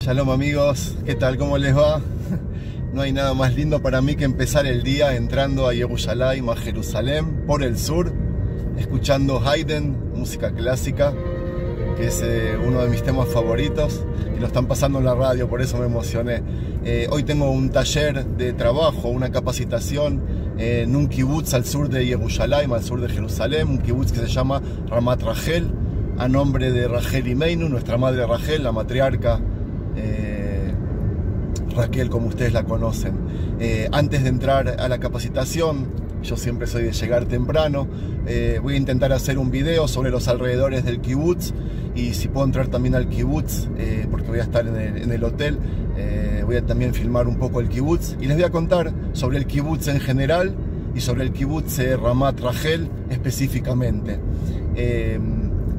Shalom amigos, ¿qué tal? ¿Cómo les va? No hay nada más lindo para mí que empezar el día entrando a Yerushalayim, a Jerusalén, por el sur, escuchando Haydn, música clásica, que es uno de mis temas favoritos, y lo están pasando en la radio, por eso me emocioné. Hoy tengo un taller de trabajo, una capacitación en un kibutz al sur de Yerushalayim, al sur de Jerusalén, un kibutz que se llama Ramat Rachel, a nombre de Rachel Imeinu, nuestra madre Rachel, la matriarca Raquel, como ustedes la conocen. Antes de entrar a la capacitación, yo siempre soy de llegar temprano, voy a intentar hacer un video sobre los alrededores del kibutz, y si puedo entrar también al kibutz, porque voy a estar en el hotel, voy a también filmar un poco el kibutz, y les voy a contar sobre el kibutz en general y sobre el kibutz Ramat Rachel específicamente.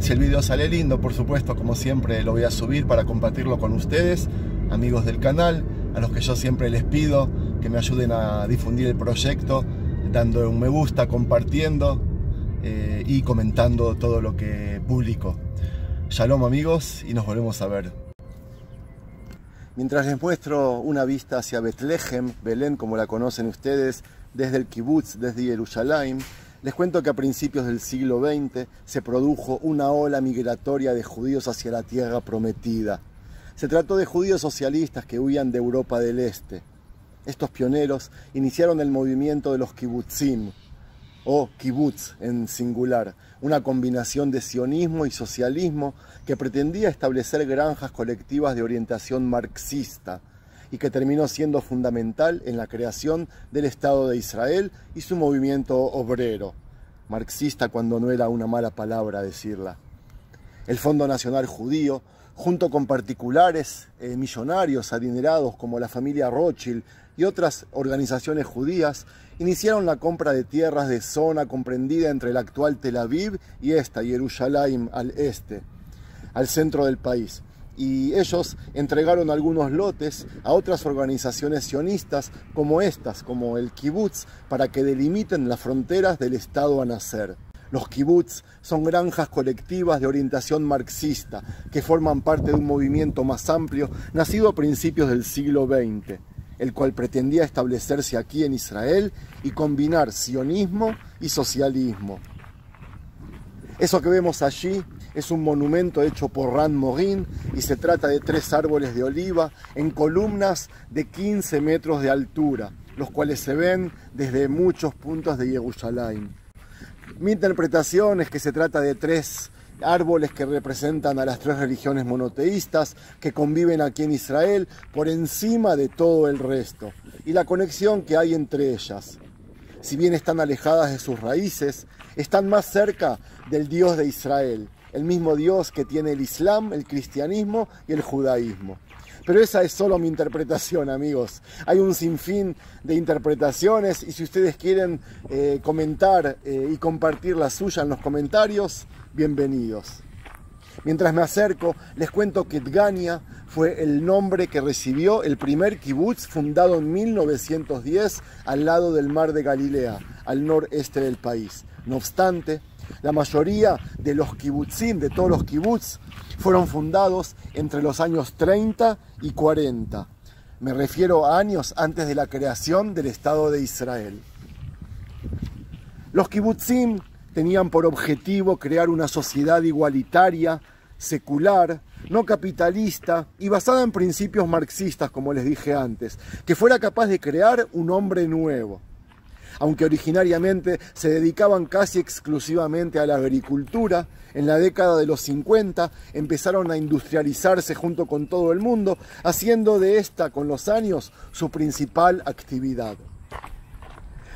Si el video sale lindo, por supuesto, como siempre, lo voy a subir para compartirlo con ustedes, amigos del canal, a los que yo siempre les pido que me ayuden a difundir el proyecto, dando un me gusta, compartiendo y comentando todo lo que publico. Shalom amigos, y nos volvemos a ver. Mientras les muestro una vista hacia Betlehem, Belén como la conocen ustedes, desde el kibutz, desde Yerushalayim, les cuento que a principios del siglo XX se produjo una ola migratoria de judíos hacia la tierra prometida. Se trató de judíos socialistas que huían de Europa del Este. Estos pioneros iniciaron el movimiento de los kibutzim, o kibutz en singular, una combinación de sionismo y socialismo que pretendía establecer granjas colectivas de orientación marxista y que terminó siendo fundamental en la creación del Estado de Israel y su movimiento obrero, marxista cuando no era una mala palabra decirla. El Fondo Nacional Judío, junto con particulares millonarios adinerados como la familia Rothschild y otras organizaciones judías, iniciaron la compra de tierras de zona comprendida entre el actual Tel Aviv y Yerushalayim al este, al centro del país. Y ellos entregaron algunos lotes a otras organizaciones sionistas como el kibutz, para que delimiten las fronteras del Estado a nacer. Los kibutz son granjas colectivas de orientación marxista que forman parte de un movimiento más amplio nacido a principios del siglo XX, el cual pretendía establecerse aquí en Israel y combinar sionismo y socialismo. Eso que vemos allí es un monumento hecho por Ran Morin y se trata de 3 árboles de oliva en columnas de 15 metros de altura, los cuales se ven desde muchos puntos de Yerushalayim. Mi interpretación es que se trata de 3 árboles que representan a las 3 religiones monoteístas que conviven aquí en Israel por encima de todo el resto, y la conexión que hay entre ellas. Si bien están alejadas de sus raíces, están más cerca del Dios de Israel, el mismo Dios que tiene el Islam, el cristianismo y el judaísmo. Pero esa es solo mi interpretación, amigos. Hay un sinfín de interpretaciones, y si ustedes quieren comentar y compartir la suya en los comentarios, bienvenidos. Mientras me acerco, les cuento que Dgania fue el nombre que recibió el primer kibutz fundado en 1910 al lado del mar de Galilea, al noreste del país. No obstante, la mayoría de los kibutzim, de todos los kibutz, fueron fundados entre los años 30 y 40. Me refiero a años antes de la creación del Estado de Israel. Los kibutzim tenían por objetivo crear una sociedad igualitaria, secular, no capitalista y basada en principios marxistas, como les dije antes, que fuera capaz de crear un hombre nuevo. Aunque originariamente se dedicaban casi exclusivamente a la agricultura, en la década de los 50 empezaron a industrializarse junto con todo el mundo, haciendo de esta con los años su principal actividad.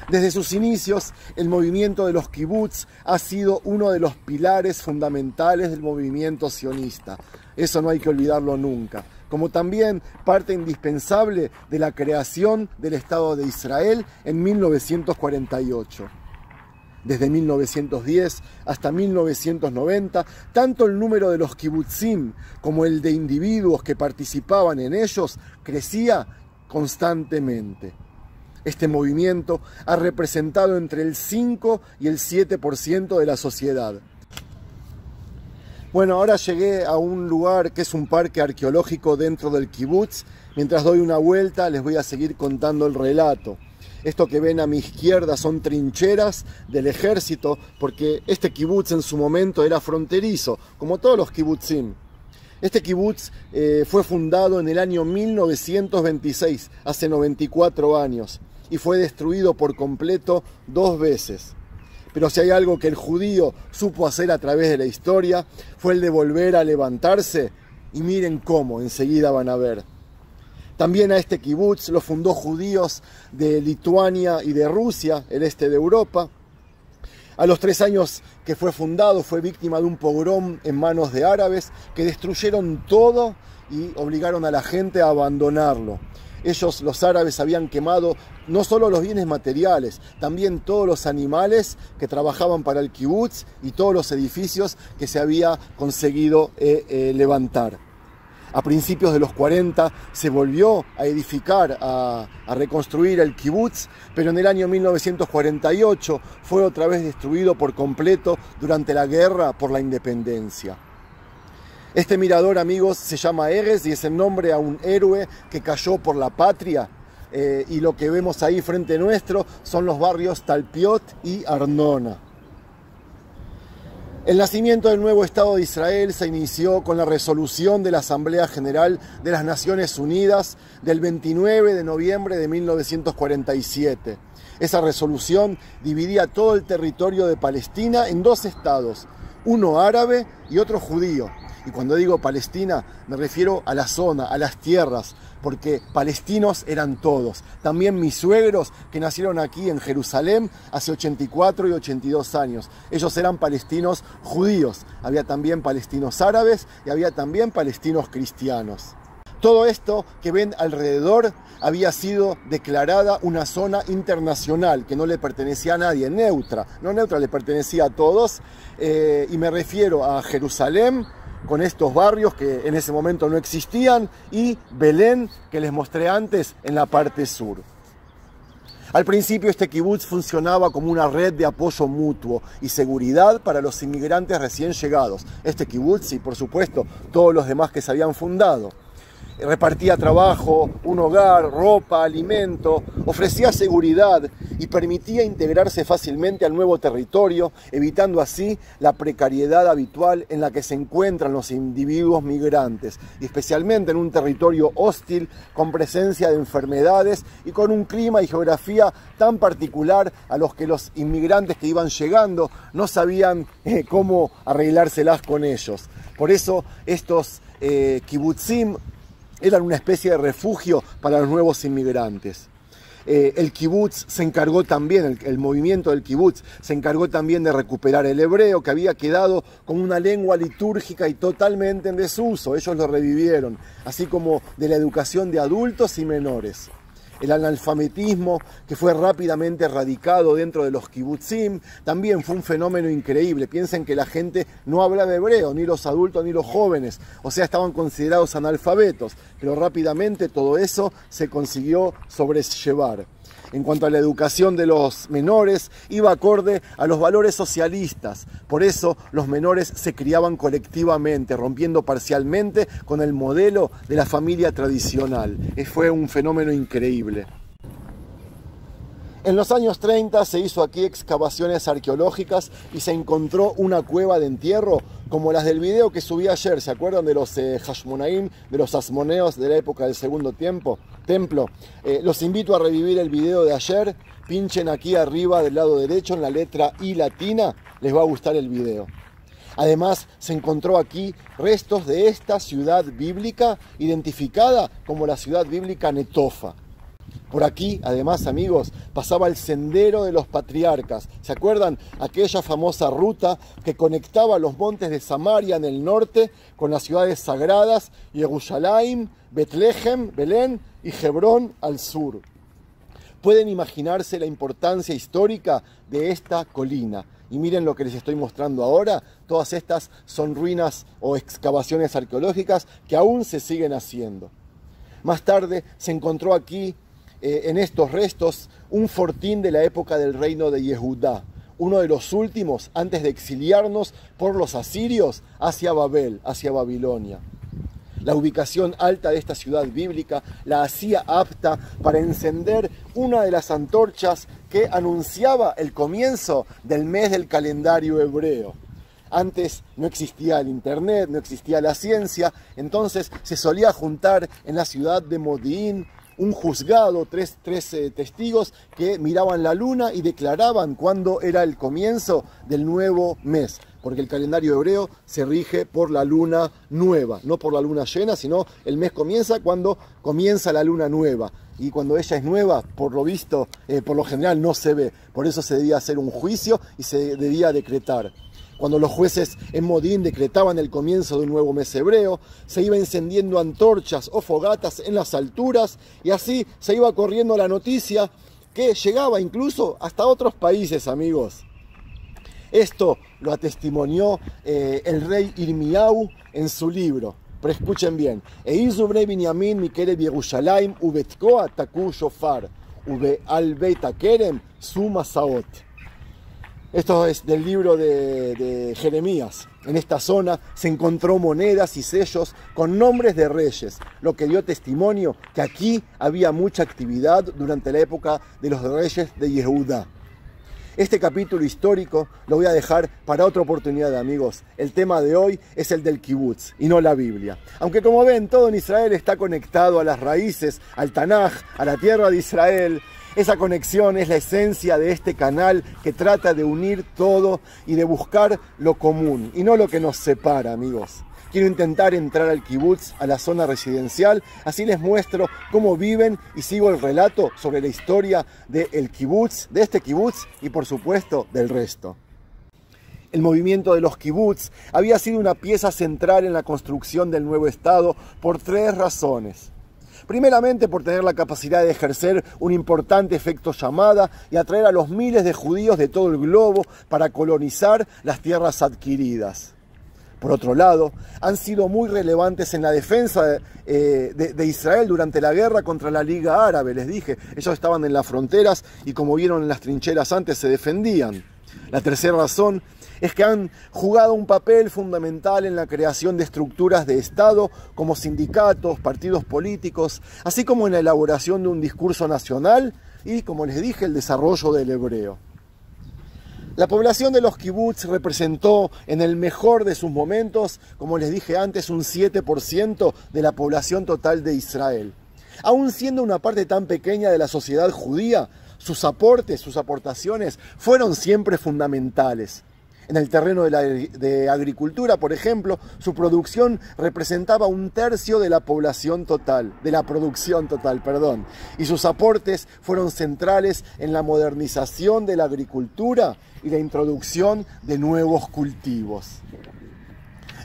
Desde sus inicios, el movimiento de los kibutz ha sido uno de los pilares fundamentales del movimiento sionista. Eso no hay que olvidarlo nunca. Como también parte indispensable de la creación del Estado de Israel en 1948. Desde 1910 hasta 1990, tanto el número de los kibutzim como el de individuos que participaban en ellos crecía constantemente. Este movimiento ha representado entre el 5 y el 7% de la sociedad. Bueno, ahora llegué a un lugar que es un parque arqueológico dentro del kibutz. Mientras doy una vuelta les voy a seguir contando el relato. Esto que ven a mi izquierda son trincheras del ejército, porque este kibutz en su momento era fronterizo, como todos los kibutzim. Este kibutz fue fundado en el año 1926, hace 94 años, y fue destruido por completo 2 veces. Pero si hay algo que el judío supo hacer a través de la historia, fue el de volver a levantarse, y miren cómo, enseguida van a ver. También a este kibutz lo fundó judíos de Lituania y de Rusia, el este de Europa. A los 3 años que fue fundado, fue víctima de un pogrom en manos de árabes que destruyeron todo y obligaron a la gente a abandonarlo. Ellos, los árabes, habían quemado no solo los bienes materiales, también todos los animales que trabajaban para el kibutz y todos los edificios que se había conseguido levantar. A principios de los 40 se volvió a edificar, a reconstruir el kibutz, pero en el año 1948 fue otra vez destruido por completo durante la guerra por la independencia. Este mirador, amigos, se llama Erez y es el nombre a un héroe que cayó por la patria. Y lo que vemos ahí frente nuestro son los barrios Talpiot y Arnona. El nacimiento del nuevo Estado de Israel se inició con la resolución de la Asamblea General de las Naciones Unidas del 29 de noviembre de 1947. Esa resolución dividía todo el territorio de Palestina en 2 estados, uno árabe y otro judío. Y cuando digo Palestina me refiero a la zona, a las tierras, porque palestinos eran todos. También mis suegros que nacieron aquí en Jerusalén hace 84 y 82 años. Ellos eran palestinos judíos. Había también palestinos árabes y había también palestinos cristianos. Todo esto que ven alrededor había sido declarada una zona internacional que no le pertenecía a nadie, neutra. No neutra, le pertenecía a todos. Y me refiero a Jerusalén, con estos barrios que en ese momento no existían, y Belén, que les mostré antes en la parte sur. Al principio este kibutz funcionaba como una red de apoyo mutuo y seguridad para los inmigrantes recién llegados. Este kibutz y por supuesto todos los demás que se habían fundado. Repartía trabajo, un hogar, ropa, alimento, ofrecía seguridad y permitía integrarse fácilmente al nuevo territorio, evitando así la precariedad habitual en la que se encuentran los individuos migrantes, y especialmente en un territorio hostil, con presencia de enfermedades y con un clima y geografía tan particular a los que los inmigrantes que iban llegando no sabían cómo arreglárselas con ellos. Por eso estos kibutzim eran una especie de refugio para los nuevos inmigrantes. El kibutz se encargó también, el movimiento del kibutz se encargó también de recuperar el hebreo, que había quedado como una lengua litúrgica y totalmente en desuso. Ellos lo revivieron, así como de la educación de adultos y menores. El analfabetismo, que fue rápidamente erradicado dentro de los kibutzim, también fue un fenómeno increíble. Piensen que la gente no hablaba hebreo, ni los adultos ni los jóvenes, o sea, estaban considerados analfabetos, pero rápidamente todo eso se consiguió sobrellevar. En cuanto a la educación de los menores, iba acorde a los valores socialistas. Por eso los menores se criaban colectivamente, rompiendo parcialmente con el modelo de la familia tradicional. Fue un fenómeno increíble. En los años 30 se hizo aquí excavaciones arqueológicas y se encontró una cueva de entierro como las del video que subí ayer. ¿Se acuerdan de los Hashmonaim, de los asmoneos de la época del Segundo Templo? Los invito a revivir el video de ayer. Pinchen aquí arriba del lado derecho en la letra I latina, les va a gustar el video. Además, se encontró aquí restos de esta ciudad bíblica identificada como la ciudad bíblica Netofa. Por aquí, además, amigos, pasaba el Sendero de los Patriarcas. ¿Se acuerdan? Aquella famosa ruta que conectaba los montes de Samaria en el norte con las ciudades sagradas, Yerushalayim, Betlehem, Belén y Hebrón al sur. Pueden imaginarse la importancia histórica de esta colina. Y miren lo que les estoy mostrando ahora. Todas estas son ruinas o excavaciones arqueológicas que aún se siguen haciendo. Más tarde se encontró aquí, en estos restos, un fortín de la época del reino de Yehudá, uno de los últimos antes de exiliarnos por los asirios hacia Babel, hacia Babilonia. La ubicación alta de esta ciudad bíblica la hacía apta para encender una de las antorchas que anunciaba el comienzo del mes del calendario hebreo. Antes no existía el internet, no existía la ciencia, entonces se solía juntar en la ciudad de Modi'in un juzgado, tres testigos que miraban la luna y declaraban cuándo era el comienzo del nuevo mes, porque el calendario hebreo se rige por la luna nueva, no por la luna llena, sino el mes comienza cuando comienza la luna nueva. Y cuando ella es nueva, por lo visto, por lo general no se ve. Por eso se debía hacer un juicio y se debía decretar. Cuando los jueces en Modín decretaban el comienzo de un nuevo mes hebreo, se iba encendiendo antorchas o fogatas en las alturas y así se iba corriendo la noticia que llegaba incluso hasta otros países, amigos. Esto lo atestimonió el rey Irmiau en su libro. Pero escuchen bien. Eizu bnei Binyamin mikereb Yerushalayim ubetkoa taku shofar ube al beit hakerem su masaot. Esto es del libro de Jeremías. En esta zona se encontró monedas y sellos con nombres de reyes, lo que dio testimonio que aquí había mucha actividad durante la época de los reyes de Yehudá. Este capítulo histórico lo voy a dejar para otra oportunidad, amigos. El tema de hoy es el del kibutz y no la Biblia. Aunque como ven, todo en Israel está conectado a las raíces, al Tanaj, a la tierra de Israel. Esa conexión es la esencia de este canal que trata de unir todo y de buscar lo común y no lo que nos separa, amigos. Quiero intentar entrar al kibutz, a la zona residencial, así les muestro cómo viven y sigo el relato sobre la historia del kibutz, de este kibutz y por supuesto del resto. El movimiento de los kibutz había sido una pieza central en la construcción del nuevo Estado por tres razones. Primeramente por tener la capacidad de ejercer un importante efecto llamada y atraer a los miles de judíos de todo el globo para colonizar las tierras adquiridas. Por otro lado, han sido muy relevantes en la defensa de Israel durante la guerra contra la Liga Árabe. Les dije, ellos estaban en las fronteras y como vieron en las trincheras antes se defendían. La tercera razón es que han jugado un papel fundamental en la creación de estructuras de Estado como sindicatos, partidos políticos, así como en la elaboración de un discurso nacional y, como les dije, el desarrollo del hebreo. La población de los kibutz representó en el mejor de sus momentos, como les dije antes, un 7% de la población total de Israel. Aún siendo una parte tan pequeña de la sociedad judía, sus aportes, sus aportaciones fueron siempre fundamentales. En el terreno de agricultura, por ejemplo, su producción representaba un tercio de la población total, de la producción total, perdón. Y sus aportes fueron centrales en la modernización de la agricultura y la introducción de nuevos cultivos.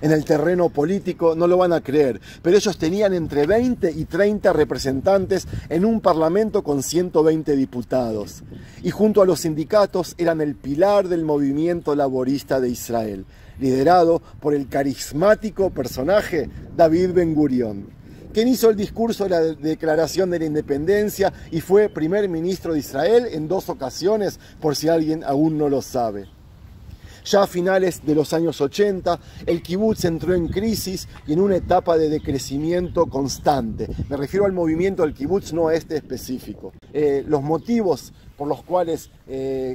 En el terreno político no lo van a creer, pero ellos tenían entre 20 y 30 representantes en un parlamento con 120 diputados. Y junto a los sindicatos eran el pilar del movimiento laborista de Israel, liderado por el carismático personaje David Ben-Gurión, quien hizo el discurso de la Declaración de la Independencia y fue primer ministro de Israel en 2 ocasiones, por si alguien aún no lo sabe. Ya a finales de los años 80, el kibutz entró en crisis y en una etapa de decrecimiento constante. Me refiero al movimiento del kibutz, no a este específico. Los motivos por los cuales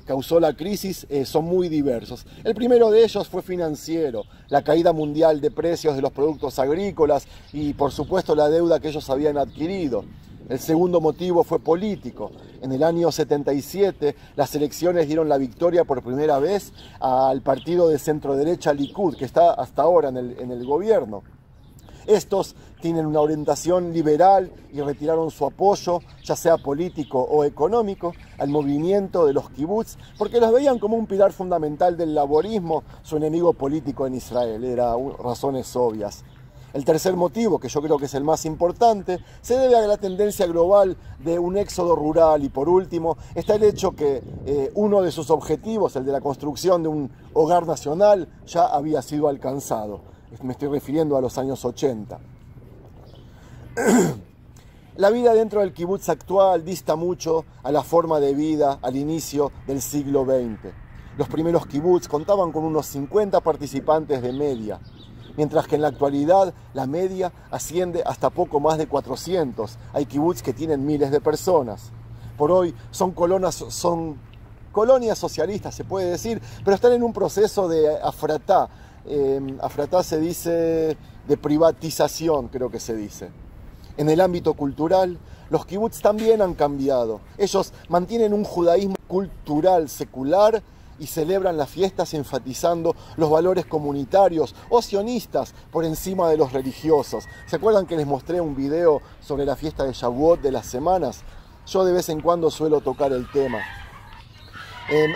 causó la crisis son muy diversos. El primero de ellos fue financiero, la caída mundial de precios de los productos agrícolas y, por supuesto, la deuda que ellos habían adquirido. El segundo motivo fue político. En el año 77 las elecciones dieron la victoria por primera vez al partido de centro-derecha Likud, que está hasta ahora en el gobierno. Estos tienen una orientación liberal y retiraron su apoyo, ya sea político o económico, al movimiento de los kibutz, porque los veían como un pilar fundamental del laborismo, su enemigo político en Israel. Eran razones obvias. El tercer motivo, que yo creo que es el más importante, se debe a la tendencia global de un éxodo rural y, por último, está el hecho que uno de sus objetivos, el de la construcción de un hogar nacional, ya había sido alcanzado. Me estoy refiriendo a los años 80. La vida dentro del kibutz actual dista mucho a la forma de vida al inicio del siglo XX. Los primeros kibutz contaban con unos 50 participantes de media, mientras que en la actualidad la media asciende hasta poco más de 400. Hay kibutz que tienen miles de personas. Por hoy son colonias socialistas, se puede decir, pero están en un proceso de afratá. Afratá se dice de privatización, creo que se dice. En el ámbito cultural, los kibutz también han cambiado. Ellos mantienen un judaísmo cultural, secular, y celebran las fiestas enfatizando los valores comunitarios o sionistas por encima de los religiosos. ¿Se acuerdan que les mostré un video sobre la fiesta de Shavuot de las semanas? Yo de vez en cuando suelo tocar el tema.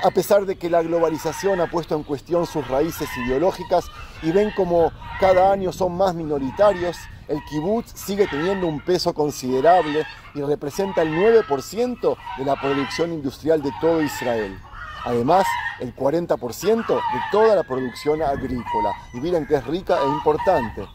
A pesar de que la globalización ha puesto en cuestión sus raíces ideológicas y ven como cada año son más minoritarios, el kibutz sigue teniendo un peso considerable y representa el 9% de la producción industrial de todo Israel. Además, el 40% de toda la producción agrícola. Y miren que es rica e importante.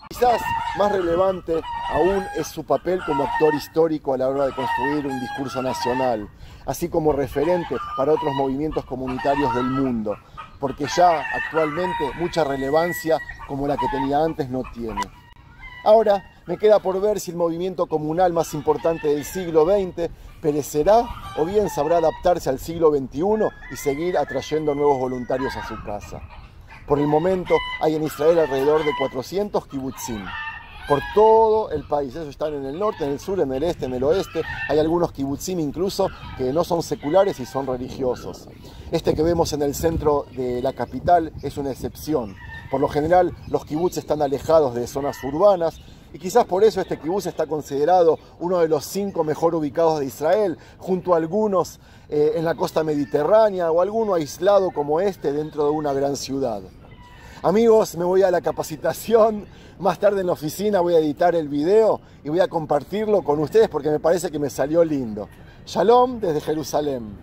Quizás más relevante aún es su papel como actor histórico a la hora de construir un discurso nacional, así como referente para otros movimientos comunitarios del mundo, porque ya actualmente mucha relevancia como la que tenía antes no tiene. Ahora me queda por ver si el movimiento comunal más importante del siglo XX perecerá o bien sabrá adaptarse al siglo XXI y seguir atrayendo nuevos voluntarios a su casa. Por el momento hay en Israel alrededor de 400 kibutzim por todo el país. Ellos están en el norte, en el sur, en el este, en el oeste. Hay algunos kibutzim incluso que no son seculares y son religiosos. Este que vemos en el centro de la capital es una excepción. Por lo general los kibutz están alejados de zonas urbanas y quizás por eso este kibutz está considerado uno de los 5 mejor ubicados de Israel, junto a algunos en la costa mediterránea o alguno aislado como este dentro de una gran ciudad. Amigos, me voy a la capacitación, más tarde en la oficina voy a editar el video y voy a compartirlo con ustedes porque me parece que me salió lindo. Shalom desde Jerusalén.